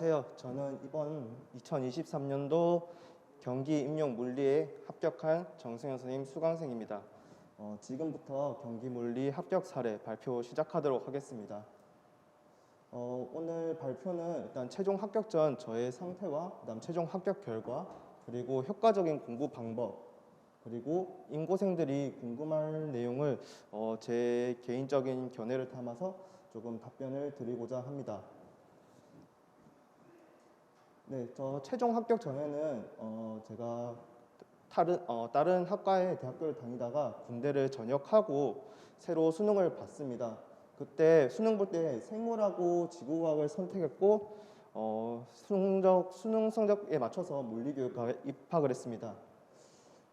안녕하세요. 저는 이번 2023년도 경기임용물리에 합격한 정승현 선생님 수강생입니다. 지금부터 경기물리 합격 사례 발표 시작하도록 하겠습니다. 오늘 발표는 일단 최종 합격 전 저의 상태와 그다음 최종 합격 결과, 그리고 효과적인 공부 방법, 그리고 인고생들이 궁금할 내용을 제 개인적인 견해를 담아서 조금 답변을 드리고자 합니다. 네, 저 최종 합격 전에는 제가 다른 학과의 대학교를 다니다가 군대를 전역하고 새로 수능을 봤습니다. 그때 수능 볼 때 생물하고 지구과학을 선택했고 수능 성적에 맞춰서 물리교육과에 입학을 했습니다.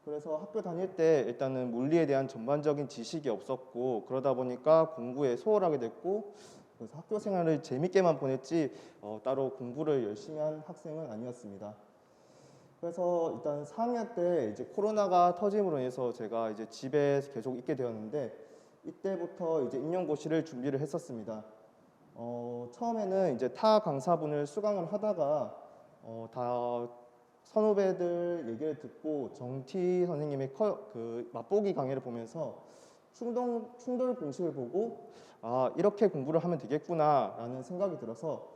그래서 학교 다닐 때 일단은 물리에 대한 전반적인 지식이 없었고, 그러다 보니까 공부에 소홀하게 됐고, 그래서 학교 생활을 재밌게만 보냈지 따로 공부를 열심히 한 학생은 아니었습니다. 그래서 일단 4학년 때 이제 코로나가 터짐으로 인해서 제가 이제 집에 계속 있게 되었는데, 이때부터 이제 임용고시를 준비를 했었습니다. 처음에는 이제 타 강사분을 수강을 하다가 다 선후배들 얘기를 듣고 정티 선생님의 맛보기 강의를 보면서 충돌 공식을 보고 이렇게 공부를 하면 되겠구나 라는 생각이 들어서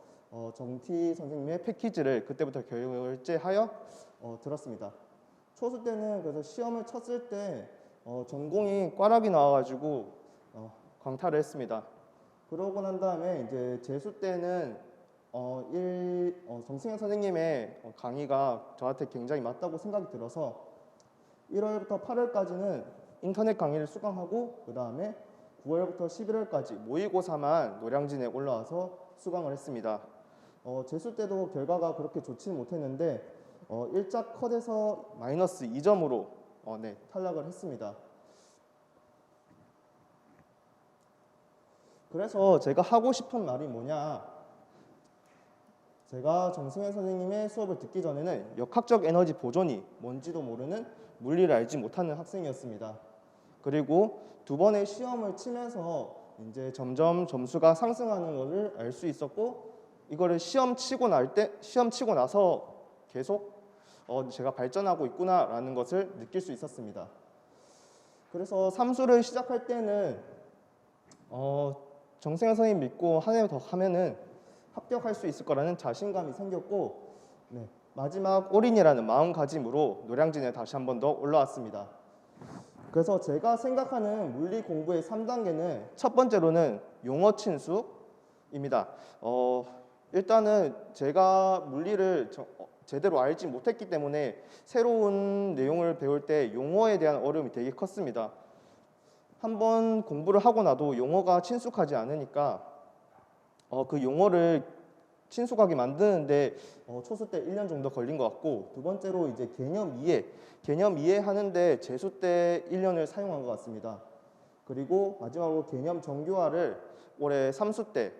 정티 선생님의 패키지를 그때부터 결제하여 들었습니다. 초수 때는 그래서 시험을 쳤을 때 전공이 꽈락이 나와가지고 광탈을 했습니다. 그러고 난 다음에 이제 재수 때는 정승현 선생님의 강의가 저한테 굉장히 맞다고 생각이 들어서 1월부터 8월까지는 인터넷 강의를 수강하고, 그 다음에 9월부터 11월까지 모의고사만 노량진에 올라와서 수강을 했습니다. 재수 때도 결과가 그렇게 좋지는 못했는데 1차 컷에서 마이너스 2점으로 탈락을 했습니다. 그래서 제가 하고 싶은 말이 뭐냐, 제가 정승현 선생님의 수업을 듣기 전에는 역학적 에너지 보존이 뭔지도 모르는 물리를 알지 못하는 학생이었습니다. 그리고 두 번의 시험을 치면서 이제 점점 점수가 상승하는 것을 알 수 있었고, 이거를 시험 치고 나서 계속 제가 발전하고 있구나라는 것을 느낄 수 있었습니다. 그래서 삼수를 시작할 때는 정승현 선생님 믿고 한 해 더 하면은 합격할 수 있을 거라는 자신감이 생겼고, 마지막 올인이라는 마음가짐으로 노량진에 다시 한 번 더 올라왔습니다. 그래서 제가 생각하는 물리 공부의 3단계는 첫 번째로는 용어 친숙입니다. 일단은 제가 물리를 제대로 알지 못했기 때문에 새로운 내용을 배울 때 용어에 대한 어려움이 되게 컸습니다. 한번 공부를 하고 나도 용어가 친숙하지 않으니까 그 용어를 친숙하게 만드는데 초수 때 1년 정도 걸린 것 같고, 두 번째로 이제 개념 이해하는데 재수 때 1년을 사용한 것 같습니다. 그리고 마지막으로 개념 정교화를 올해 삼수 때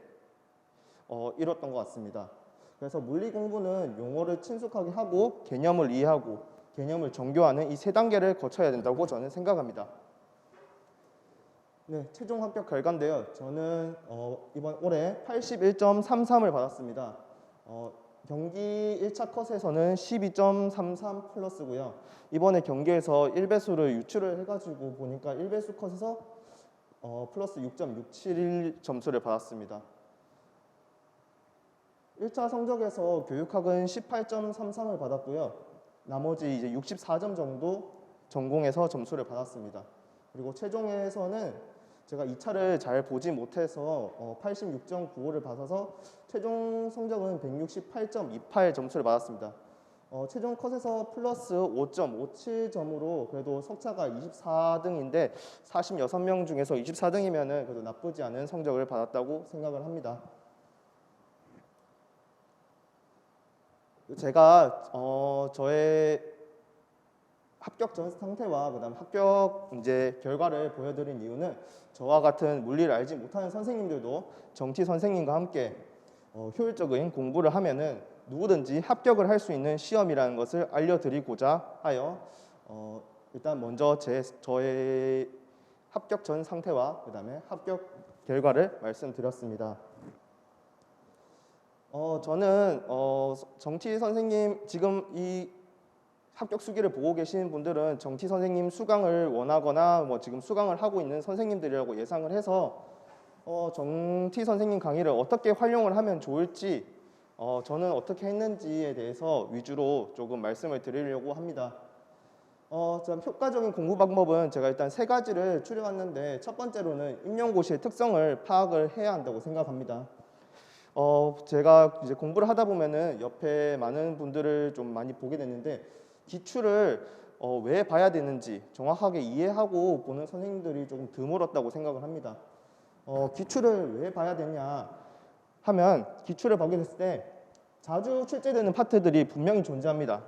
이뤘던 것 같습니다. 그래서 물리 공부는 용어를 친숙하게 하고 개념을 이해하고 개념을 정교화하는 이 세 단계를 거쳐야 된다고 저는 생각합니다. 네, 최종 합격 결과인데요. 저는 이번 올해 81.33을 받았습니다. 경기 1차 컷에서는 12.33 플러스고요. 이번에 경기에서 1배수를 유출을 해가지고 보니까 1배수 컷에서 플러스 6.671 점수를 받았습니다. 1차 성적에서 교육학은 18.33을 받았고요. 나머지 이제 64점 정도 전공에서 점수를 받았습니다. 그리고 최종에서는 제가 2차를 잘 보지 못해서 86.95를 받아서 최종 성적은 168.28 점수를 받았습니다. 최종 컷에서 플러스 5.57점으로 그래도 석차가 24등인데 46명 중에서 24등이면 그래도 나쁘지 않은 성적을 받았다고 생각을 합니다. 제가 저의 합격 전 상태와 그다음 합격 이제 결과를 보여드린 이유는 저와 같은 물리를 알지 못하는 선생님들도 정티 선생님과 함께 효율적인 공부를 하면은 누구든지 합격을 할 수 있는 시험이라는 것을 알려드리고자 하여 일단 먼저 저의 합격 전 상태와 그다음에 합격 결과를 말씀드렸습니다. 저는 정티 선생님 지금 이 합격 수기를 보고 계시는 분들은 정티 선생님 수강을 원하거나 뭐 지금 수강을 하고 있는 선생님들이라고 예상을 해서 정티 선생님 강의를 어떻게 활용을 하면 좋을지 저는 어떻게 했는지에 대해서 위주로 조금 말씀을 드리려고 합니다. 좀 효과적인 공부 방법은 제가 일단 세 가지를 추려왔는데 첫 번째로는 임용고시의 특성을 파악을 해야 한다고 생각합니다. 제가 이제 공부를 하다 보면은 옆에 많은 분들을 좀 많이 보게 됐는데 기출을 왜 봐야 되는지 정확하게 이해하고 보는 선생님들이 조금 드물었다고 생각을 합니다. 기출을 왜 봐야 되냐 하면 기출을 보게 됐을 때 자주 출제되는 파트들이 분명히 존재합니다.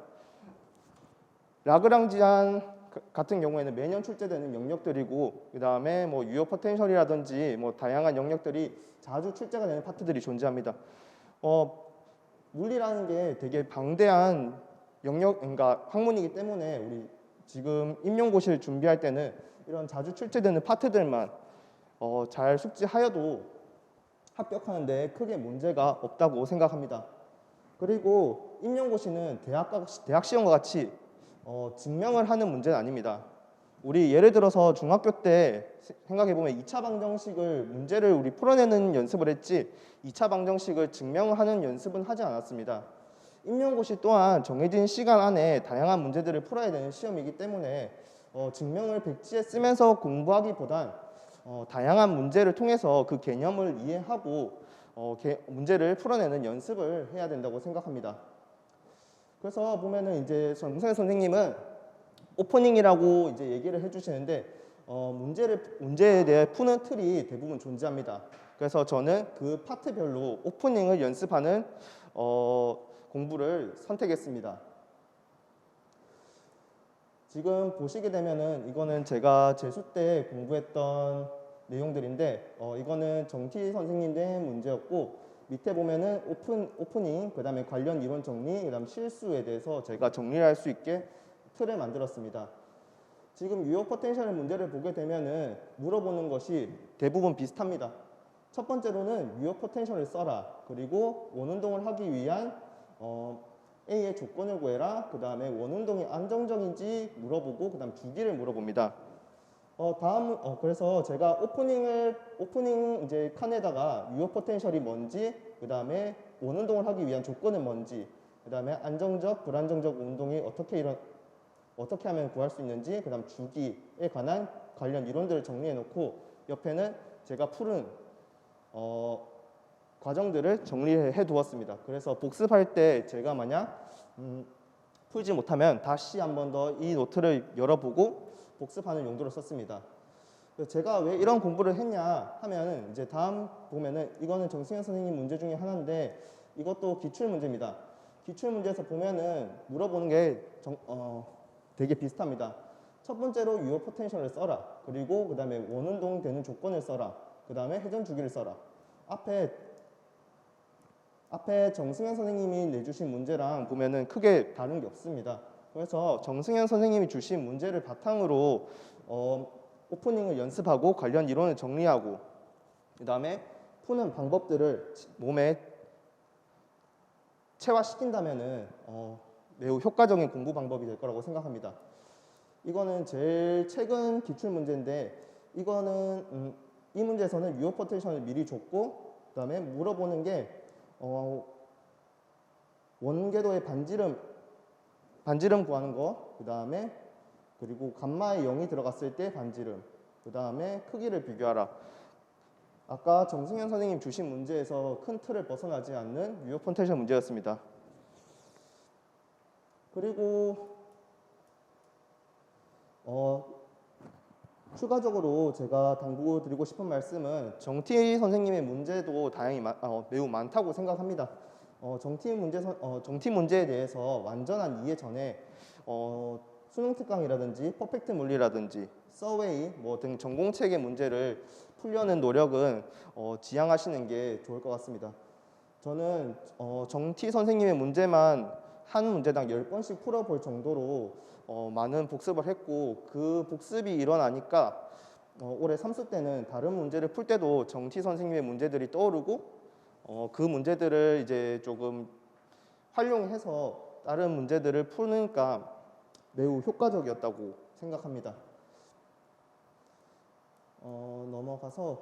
라그랑지안 같은 경우에는 매년 출제되는 영역들이고 그 다음에 뭐 유효 포텐셜이라든지 뭐 다양한 영역들이 자주 출제가 되는 파트들이 존재합니다. 물리라는 게 되게 방대한 영역, 그러니까 학문이기 때문에 우리 지금 임용고시를 준비할 때는 이런 자주 출제되는 파트들만 잘 숙지하여도 합격하는 데 크게 문제가 없다고 생각합니다. 그리고 임용고시는 대학 시험과 같이 증명을 하는 문제는 아닙니다. 우리 예를 들어서 중학교 때 생각해보면 2차 방정식을 문제를 우리 풀어내는 연습을 했지 2차 방정식을 증명하는 연습은 하지 않았습니다. 임용고시 또한 정해진 시간 안에 다양한 문제들을 풀어야 되는 시험이기 때문에 증명을 백지에 쓰면서 공부하기보단 다양한 문제를 통해서 그 개념을 이해하고 문제를 풀어내는 연습을 해야 된다고 생각합니다. 그래서 보면은 이제 정승현 선생님은 오프닝이라고 이제 얘기를 해주시는데 문제에 대해 푸는 틀이 대부분 존재합니다. 그래서 저는 그 파트별로 오프닝을 연습하는 공부를 선택했습니다. 지금 보시게 되면은 이거는 제가 재수 때 공부했던 내용들인데 이거는 정티 선생님 된 문제였고 밑에 보면은 오프닝, 그 다음에 관련 이론 정리, 그 다음 실수에 대해서 제가 정리를 할 수 있게 틀을 만들었습니다. 지금 유효 포텐셜 문제를 보게 되면은 물어보는 것이 대부분 비슷합니다. 첫 번째로는 유효 포텐셜을 써라. 그리고 원운동을 하기 위한 A의 조건을 구해라. 그 다음에 원운동이 안정적인지 물어보고 그 다음 주기를 물어봅니다. 그래서 제가 오프닝 이제 칸에다가 유효 포텐셜이 뭔지, 그 다음에 원운동을 하기 위한 조건은 뭔지, 그 다음에 안정적, 불안정적 운동이 어떻게 하면 구할 수 있는지, 그 다음 주기에 관한 관련 이론들을 정리해 놓고 옆에는 제가 푸른 과정들을 정리해 두었습니다. 그래서 복습할 때 제가 만약 풀지 못하면 다시 한 번 더 이 노트를 열어보고 복습하는 용도로 썼습니다. 제가 왜 이런 공부를 했냐 하면 이제 다음 보면은 이거는 정승현 선생님 문제 중에 하나인데 이것도 기출 문제입니다. 기출 문제에서 보면은 물어보는 게 되게 비슷합니다. 첫 번째로 유효 포텐셜을 써라. 그리고 그 다음에 원운동 되는 조건을 써라. 그 다음에 회전 주기를 써라. 앞에 정승현 선생님이 내주신 문제랑 보면은 크게 다른 게 없습니다. 그래서 정승현 선생님이 주신 문제를 바탕으로 오프닝을 연습하고 관련 이론을 정리하고 그 다음에 푸는 방법들을 몸에 체화시킨다면은 매우 효과적인 공부 방법이 될 거라고 생각합니다. 이거는 제일 최근 기출 문제인데 이거는 이 문제에서는 유효 포텐셜을 미리 줬고 그 다음에 물어보는 게 원궤도의 반지름 구하는 거, 그 다음에 그리고 감마에 0이 들어갔을 때 반지름, 그 다음에 크기를 비교하라. 아까 정승현 선생님 주신 문제에서 큰 틀을 벗어나지 않는 유효 포텐셜 문제였습니다. 그리고 추가적으로 제가 당부드리고 싶은 말씀은 정티 선생님의 문제도 매우 많다고 생각합니다. 정티 문제에 대해서 완전한 이해 전에 수능 특강이라든지 퍼펙트 물리라든지 서웨이 등 전공체계 문제를 풀려는 노력은 지향하시는 게 좋을 것 같습니다. 저는 정티 선생님의 문제만 한 문제당 10번씩 풀어볼 정도로 많은 복습을 했고 그 복습이 일어나니까 올해 삼수 때는 다른 문제를 풀 때도 정티 선생님의 문제들이 떠오르고 그 문제들을 이제 조금 활용해서 다른 문제들을 푸니까 매우 효과적이었다고 생각합니다. 넘어가서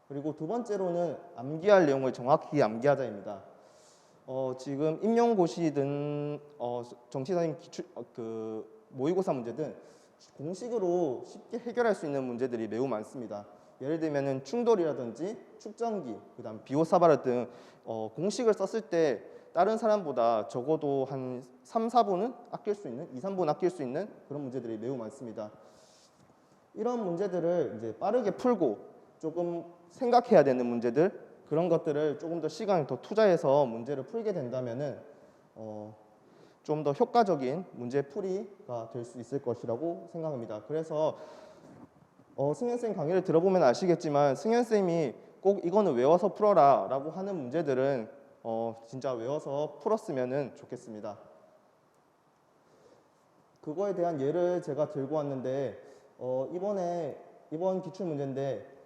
그리고 두 번째로는 암기할 내용을 정확히 암기하자입니다. 지금 임용고시든 정치선생님 기출 모의고사 문제든 공식으로 쉽게 해결할 수 있는 문제들이 매우 많습니다. 예를 들면은 충돌이라든지 축전기, 그다음 비호사발 등 공식을 썼을 때 다른 사람보다 적어도 한 3, 4분은 아낄 수 있는, 2, 3분 아낄 수 있는 그런 문제들이 매우 많습니다. 이런 문제들을 이제 빠르게 풀고 조금 생각해야 되는 문제들, 그런 것들을 조금 더 시간을 더 투자해서 문제를 풀게 된다면은 좀 더 효과적인 문제 풀이가 될 수 있을 것이라고 생각합니다. 그래서 승현쌤 강의를 들어보면 아시겠지만 승현쌤이 꼭 이거는 외워서 풀어라 라고 하는 문제들은 진짜 외워서 풀었으면 좋겠습니다. 그거에 대한 예를 제가 들고 왔는데 이번 기출 문제인데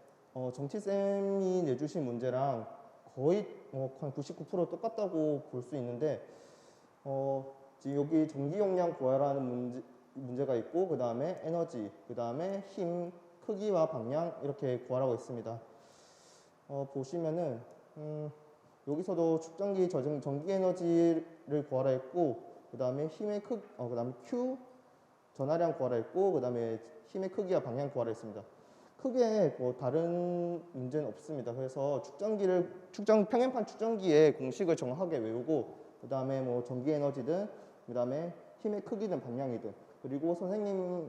정치쌤이 내주신 문제랑 거의 한 99% 똑같다고 볼 수 있는데 지금 여기 전기 용량 구하라는 문제가 있고 그 다음에 에너지, 그 다음에 힘, 크기와 방향 이렇게 구하라고 있습니다. 보시면은 여기서도 축전기 전기 에너지를 구하라 했고 그 다음에 힘의 그 다음에 Q 전하량 구하라 했고 그 다음에 힘의 크기와 방향 구하라 했습니다. 크게 다른 문제는 없습니다. 그래서 평행판 축전기의 공식을 정확하게 외우고 그 다음에 전기 에너지든 그 다음에 힘의 크기든 방향이든 그리고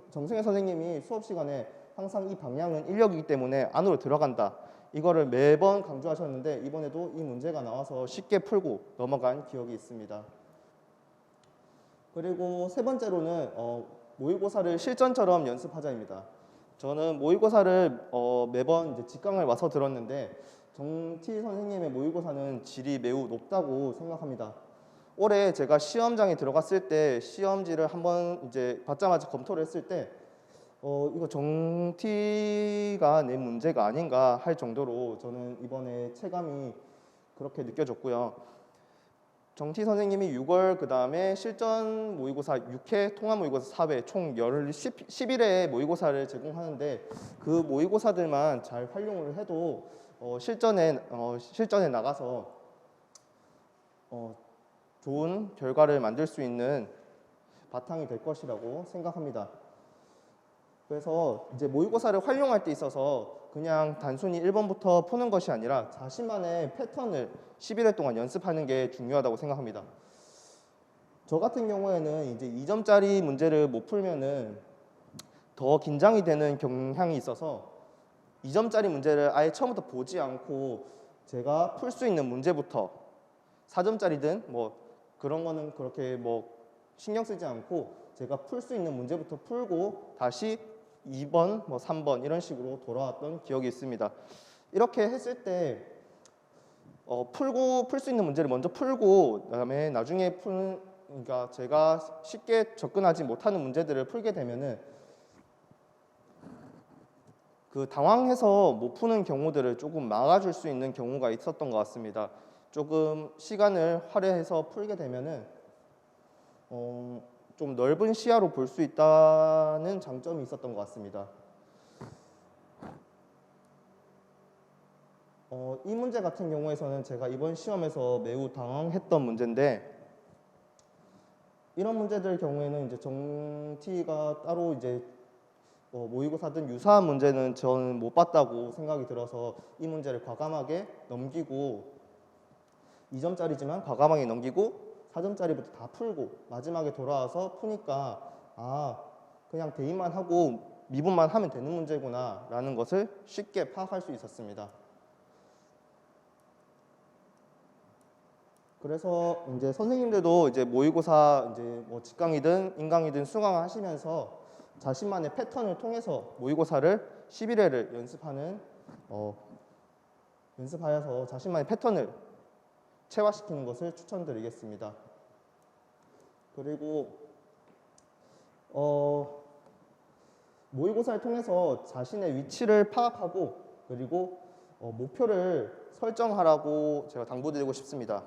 정승혜 선생님이 수업 시간에 항상 이 방향은 인력이기 때문에 안으로 들어간다. 이거를 매번 강조하셨는데 이번에도 이 문제가 나와서 쉽게 풀고 넘어간 기억이 있습니다. 그리고 세 번째로는 모의고사를 실전처럼 연습하자입니다. 저는 모의고사를 매번 이제 직강을 와서 들었는데 정치 선생님의 모의고사는 질이 매우 높다고 생각합니다. 올해 제가 시험장에 들어갔을 때 시험지를 한번 이제 받자마자 검토를 했을 때 이거 정티가 낸 문제가 아닌가 할 정도로 저는 이번에 체감이 그렇게 느껴졌고요. 정티 선생님이 6월 그 다음에 실전 모의고사 6회, 통합 모의고사 4회 총 11회의 모의고사를 제공하는데 그 모의고사들만 잘 활용을 해도 실전에 나가서 좋은 결과를 만들 수 있는 바탕이 될 것이라고 생각합니다. 그래서 이제 모의고사를 활용할 때 있어서 그냥 단순히 1번부터 푸는 것이 아니라 자신만의 패턴을 11회 동안 연습하는 게 중요하다고 생각합니다. 저 같은 경우에는 이제 2점짜리 문제를 못 풀면은 더 긴장이 되는 경향이 있어서 2점짜리 문제를 아예 처음부터 보지 않고 제가 풀 수 있는 문제부터 4점짜리든 그런 거는 그렇게 신경 쓰지 않고 제가 풀 수 있는 문제부터 풀고 다시 2번, 3번 이런 식으로 돌아왔던 기억이 있습니다. 이렇게 했을 때 풀 수 있는 문제를 먼저 풀고 그다음에 나중에 그러니까 제가 쉽게 접근하지 못하는 문제들을 풀게 되면은 그 당황해서 못 푸는 경우들을 조금 막아줄 수 있는 경우가 있었던 것 같습니다. 조금 시간을 할애해서 풀게 되면은 좀 넓은 시야로 볼 수 있다는 장점이 있었던 것 같습니다. 이 문제 같은 경우에서는 제가 이번 시험에서 매우 당황했던 문제인데 이런 문제들 경우에는 이제 정티가 따로 이제 모의고사든 유사한 문제는 저는 못 봤다고 생각이 들어서 이 문제를 과감하게 넘기고 2점짜리지만 과감하게 넘기고 4점짜리부터 다 풀고 마지막에 돌아와서 푸니까 그냥 대입만 하고 미분만 하면 되는 문제구나 라는 것을 쉽게 파악할 수 있었습니다. 그래서 이제 선생님들도 이제 모의고사 이제 직강이든 인강이든 수강하시면서 자신만의 패턴을 통해서 모의고사를 11회를 연습하여서 자신만의 패턴을 체화시키는 것을 추천드리겠습니다. 그리고 모의고사를 통해서 자신의 위치를 파악하고 그리고 목표를 설정하라고 제가 당부드리고 싶습니다.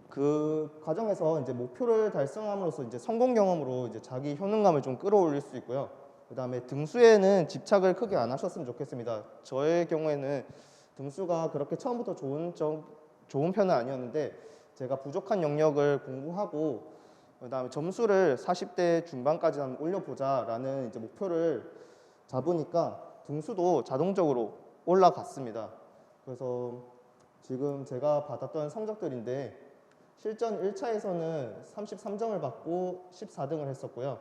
그 과정에서 이제 목표를 달성함으로써 이제 성공 경험으로 이제 자기 효능감을 좀 끌어올릴 수 있고요. 그다음에 등수에는 집착을 크게 안 하셨으면 좋겠습니다. 저의 경우에는 등수가 그렇게 처음부터 좋은 편은 아니었는데 제가 부족한 영역을 공부하고 그다음에 점수를 40대 중반까지 한번 올려보자라는 이제 목표를 잡으니까 등수도 자동적으로 올라갔습니다. 그래서 지금 제가 받았던 성적들인데 실전 1차에서는 33점을 받고 14등을 했었고요.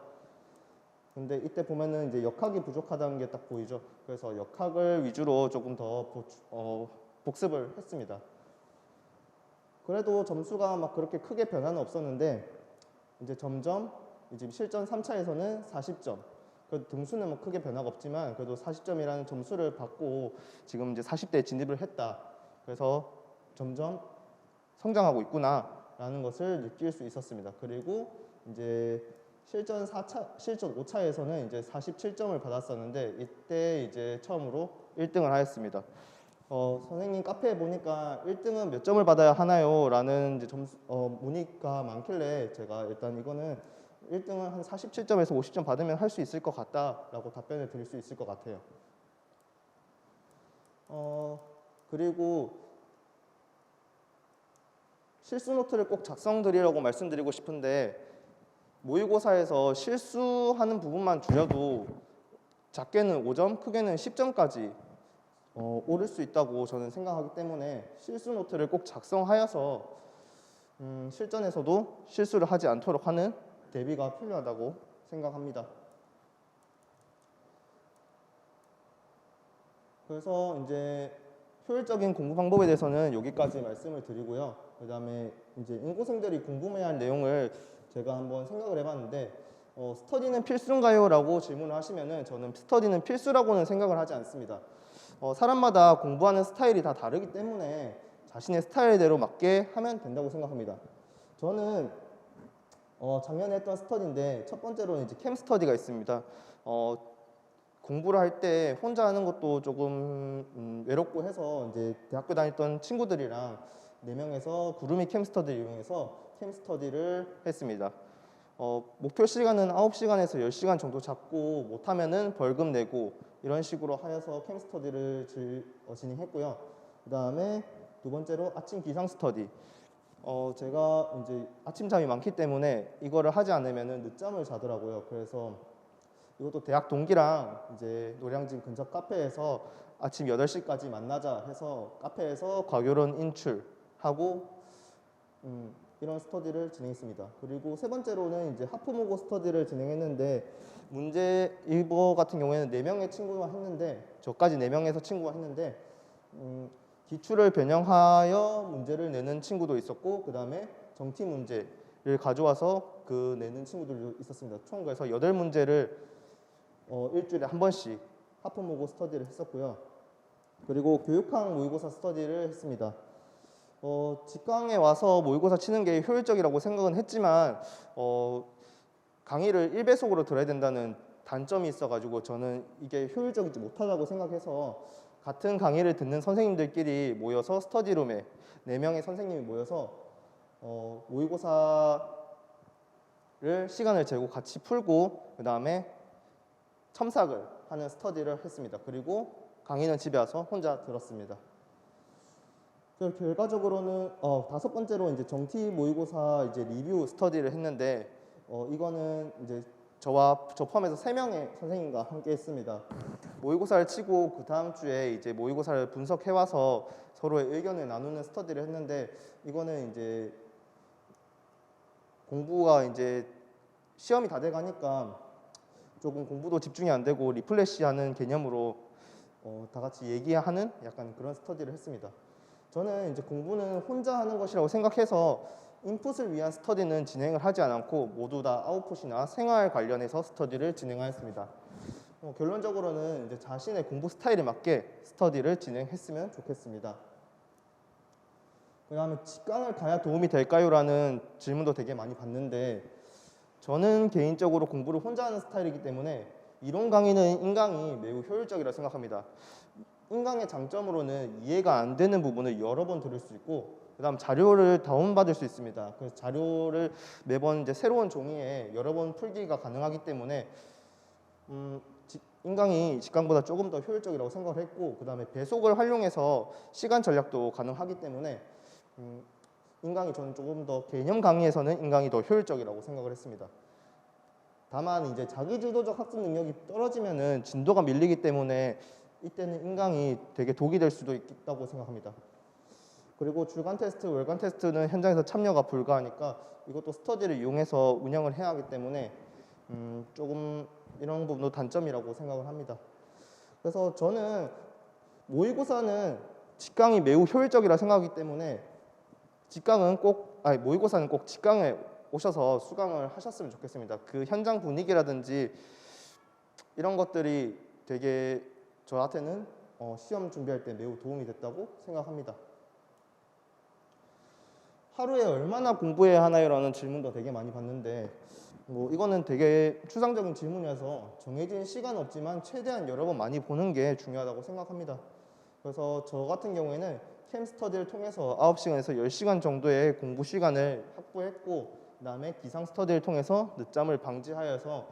근데 이때 보면은 이제 역학이 부족하다는 게 딱 보이죠. 그래서 역학을 위주로 조금 더 복습을 했습니다. 그래도 점수가 막 그렇게 크게 변화는 없었는데 이제 점점 이제 실전 3차에서는 40점. 그래도 등수는 뭐 크게 변화가 없지만 그래도 40점이라는 점수를 받고 지금 이제 40대에 진입을 했다. 그래서 점점 성장하고 있구나라는 것을 느낄 수 있었습니다. 그리고 이제 실전 5차에서는 이제 47점을 받았었는데 이때 이제 처음으로 1등을 하였습니다. 선생님 카페에 보니까 1등은 몇 점을 받아야 하나요? 라는 이제 문의가 많길래 제가 일단 이거는 1등은 한 47점에서 50점 받으면 할 수 있을 것 같다라고 답변을 드릴 수 있을 것 같아요. 그리고 실수 노트를 꼭 작성드리라고 말씀드리고 싶은데 모의고사에서 실수하는 부분만 줄여도 작게는 5점, 크게는 10점까지 오를 수 있다고 저는 생각하기 때문에 실수 노트를 꼭 작성하여서 실전에서도 실수를 하지 않도록 하는 대비가 필요하다고 생각합니다. 그래서 이제 효율적인 공부 방법에 대해서는 여기까지 말씀을 드리고요. 그 다음에 이제 인고생들이 궁금해할 내용을 제가 한번 생각을 해봤는데 스터디는 필수인가요? 라고 질문을 하시면은 저는 스터디는 필수라고는 생각을 하지 않습니다. 사람마다 공부하는 스타일이 다 다르기 때문에 자신의 스타일대로 맞게 하면 된다고 생각합니다. 저는 작년에 했던 스터디인데 첫 번째로는 이제 캠 스터디가 있습니다. 공부를 할 때 혼자 하는 것도 조금 외롭고 해서 이제 대학교 다녔던 친구들이랑 4명에서 구름이 캠 스터디를 이용해서 캠 스터디를 했습니다. 목표 시간은 9시간에서 10시간 정도 잡고 못하면은 벌금 내고 이런 식으로 하여서 캠 스터디를 진행했고요. 그 다음에 두 번째로 아침 기상 스터디. 제가 이제 아침잠이 많기 때문에 이거를 하지 않으면은 늦잠을 자더라고요. 그래서 이것도 대학 동기랑 이제 노량진 근처 카페에서 아침 8시까지 만나자 해서 카페에서 과교론 인출하고 이런 스터디를 진행했습니다. 그리고 세 번째로는 이제 하프모고 스터디를 진행했는데 문제 이거 같은 경우에는 4명의 친구가 했는데 저까지 4명에서 친구가 했는데 기출을 변형하여 문제를 내는 친구도 있었고 그 다음에 정티 문제를 가져와서 그 내는 친구들도 있었습니다. 총 그래서 8문제를 일주일에 한 번씩 하프모고 스터디를 했었고요. 그리고 교육학 모의고사 스터디를 했습니다. 직강에 와서 모의고사 치는 게 효율적이라고 생각은 했지만 강의를 1배속으로 들어야 된다는 단점이 있어가지고 저는 이게 효율적이지 못하다고 생각해서 같은 강의를 듣는 선생님들끼리 모여서 스터디룸에 4명의 선생님이 모여서 모의고사를 시간을 재고 같이 풀고 그 다음에 첨삭을 하는 스터디를 했습니다. 그리고 강의는 집에 와서 혼자 들었습니다. 결과적으로는 5번째로 이제 정티 모의고사 이제 리뷰 스터디를 했는데 이거는 이제 저 포함해서 3명의 선생님과 함께 했습니다. 모의고사를 치고 그 다음 주에 이제 모의고사를 분석해 와서 서로의 의견을 나누는 스터디를 했는데 이거는 이제 공부가 이제 시험이 다 돼 가니까 조금 공부도 집중이 안 되고 리플래시하는 개념으로 다 같이 얘기하는 약간 그런 스터디를 했습니다. 저는 이제 공부는 혼자 하는 것이라고 생각해서 인풋을 위한 스터디는 진행을 하지 않고 모두 다 아웃풋이나 생활 관련해서 스터디를 진행하였습니다. 결론적으로는 이제 자신의 공부 스타일에 맞게 스터디를 진행했으면 좋겠습니다. 그 다음에 직강을 가야 도움이 될까요? 라는 질문도 되게 많이 받는데 저는 개인적으로 공부를 혼자 하는 스타일이기 때문에 이론 강의는 인강이 매우 효율적이라 생각합니다. 인강의 장점으로는 이해가 안 되는 부분을 여러 번 들을 수 있고, 그다음 자료를 다운받을 수 있습니다. 그래서 자료를 매번 이제 새로운 종이에 여러 번 풀기가 가능하기 때문에 인강이 직강보다 조금 더 효율적이라고 생각을 했고, 그다음에 배속을 활용해서 시간 전략도 가능하기 때문에 인강이 저는 조금 더 개념 강의에서는 인강이 더 효율적이라고 생각을 했습니다. 다만 이제 자기주도적 학습 능력이 떨어지면은 진도가 밀리기 때문에 이때는 인강이 되게 독이 될 수도 있다고 생각합니다. 그리고 주간 테스트, 월간 테스트는 현장에서 참여가 불가하니까 이것도 스터디를 이용해서 운영을 해야 하기 때문에 조금 이런 부분도 단점이라고 생각을 합니다. 그래서 저는 모의고사는 직강이 매우 효율적이라 생각하기 때문에 모의고사는 꼭 직강에 오셔서 수강을 하셨으면 좋겠습니다. 그 현장 분위기라든지 이런 것들이 되게 저한테는 시험 준비할 때 매우 도움이 됐다고 생각합니다. 하루에 얼마나 공부해야 하나요라는 질문도 되게 많이 받는데 이거는 되게 추상적인 질문이어서 정해진 시간은 없지만 최대한 여러 번 많이 보는 게 중요하다고 생각합니다. 그래서 저 같은 경우에는 캠스터디를 통해서 9시간에서 10시간 정도의 공부 시간을 확보했고, 그 다음에 기상 스터디를 통해서 늦잠을 방지하여서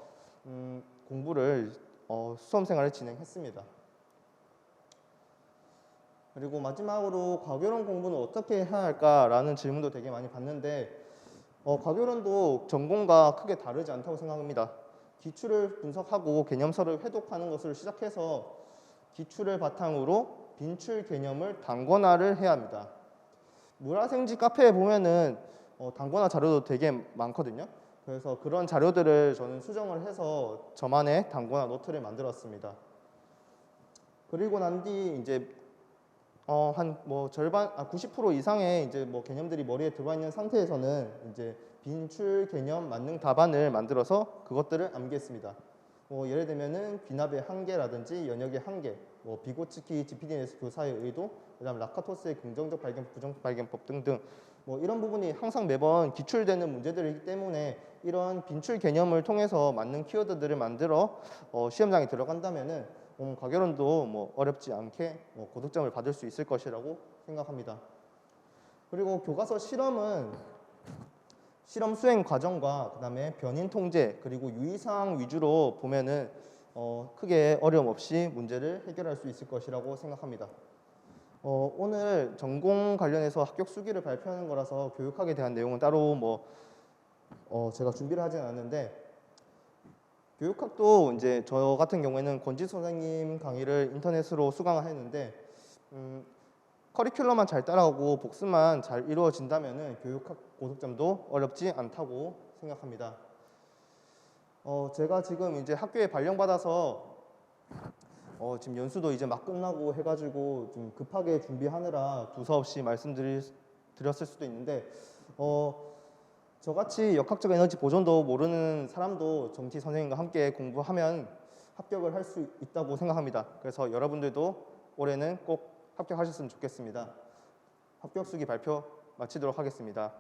공부를 수험생활을 진행했습니다. 그리고 마지막으로 과교론 공부는 어떻게 해야 할까라는 질문도 되게 많이 받는데 과교론도 전공과 크게 다르지 않다고 생각합니다. 기출을 분석하고 개념서를 회독하는 것을 시작해서 기출을 바탕으로 빈출 개념을 단권화를 해야 합니다. 물화생지 카페에 보면은 단권화 자료도 되게 많거든요. 그래서 그런 자료들을 저는 수정을 해서 저만의 단권화 노트를 만들었습니다. 그리고 난 뒤 이제 한 절반 90% 이상의 이제 개념들이 머리에 들어와 있는 상태에서는 이제 빈출 개념 만능 답안을 만들어서 그것들을 암기했습니다. 예를 들면은 귀납의 한계라든지 연역의 한계, 비고치키 GPD에서 교사의 의도, 그다음 라카토스의 긍정적 발견법, 부정적 발견법 등등 이런 부분이 항상 매번 기출되는 문제들이기 때문에 이런 빈출 개념을 통해서 맞는 키워드들을 만들어 시험장에 들어간다면은 과교론도 어렵지 않게 고득점을 받을 수 있을 것이라고 생각합니다. 그리고 교과서 실험은 실험 수행 과정과 그다음에 변인 통제 그리고 유의사항 위주로 보면은 크게 어려움 없이 문제를 해결할 수 있을 것이라고 생각합니다. 오늘 전공 관련해서 합격 수기를 발표하는 거라서 교육학에 대한 내용은 따로 제가 준비를 하진 않았는데, 교육학도 이제 저 같은 경우에는 권지수 선생님 강의를 인터넷으로 수강을 했는데 커리큘럼만 잘 따라가고 복습만 잘 이루어진다면은 교육학 고득점도 어렵지 않다고 생각합니다. 제가 지금 이제 학교에 발령받아서 지금 연수도 이제 막 끝나고 해가지고 좀 급하게 준비하느라 두서없이 말씀드렸을 수도 있는데 저같이 역학적 에너지 보존도 모르는 사람도 정치 선생님과 함께 공부하면 합격을 할 수 있다고 생각합니다. 그래서 여러분들도 올해는 꼭 합격하셨으면 좋겠습니다. 합격 수기 발표 마치도록 하겠습니다.